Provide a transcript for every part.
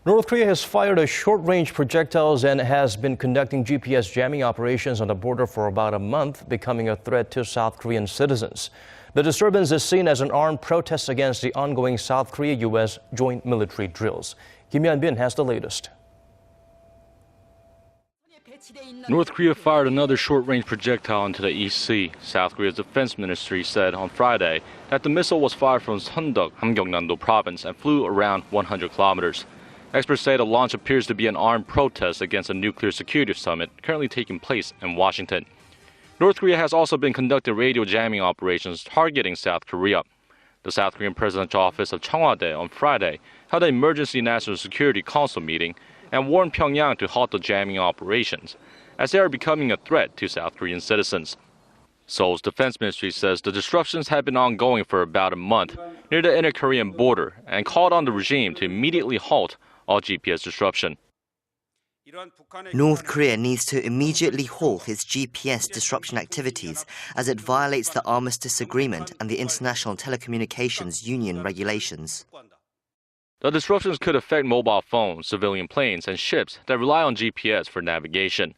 North Korea has fired a short-range projectiles and has been conducting GPS jamming operations on the border for about a month, becoming a threat to South Korean citizens. The disturbance is seen as an armed protest against the ongoing South Korea-U.S. joint military drills. Hyun-bin has the latest. North Korea fired another short-range projectile into the East Sea. South Korea's defense ministry said on Friday that the missile was fired from Seondeok Hamgyeongnam-do province and flew around 100 kilometers. Experts say the launch appears to be an armed protest against a nuclear security summit currently taking place in Washington. North Korea has also been conducting radio jamming operations targeting South Korea. The South Korean presidential office of Cheong Wa Dae on Friday held an emergency national security council meeting and warned Pyongyang to halt the jamming operations, as they are becoming a threat to South Korean citizens. Seoul's defense ministry says the disruptions have been ongoing for about a month near the inter-Korean border and called on the regime to immediately halt all GPS disruption. North Korea needs to immediately halt its GPS disruption activities as it violates the Armistice Agreement and the International Telecommunications Union regulations. The disruptions could affect mobile phones, civilian planes, and ships that rely on GPS for navigation.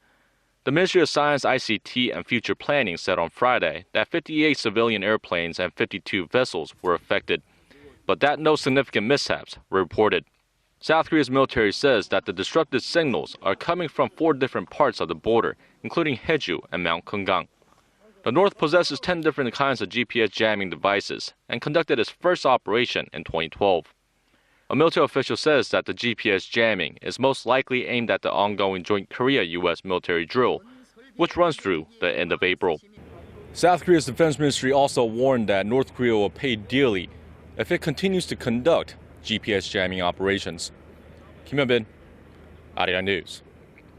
The Ministry of Science, ICT, and Future Planning said on Friday that 58 civilian airplanes and 52 vessels were affected, but that no significant mishaps were reported. South Korea's military says that the disrupted signals are coming from 4 different parts of the border, including Haeju and Mount Kumgang. The North possesses 10 different kinds of GPS jamming devices and conducted its first operation in 2012. A military official says that the GPS jamming is most likely aimed at the ongoing joint Korea-U.S. military drill, which runs through the end of April. South Korea's defense ministry also warned that North Korea will pay dearly if it continues to conduct GPS jamming operations. Hyun-bin, Arirang News.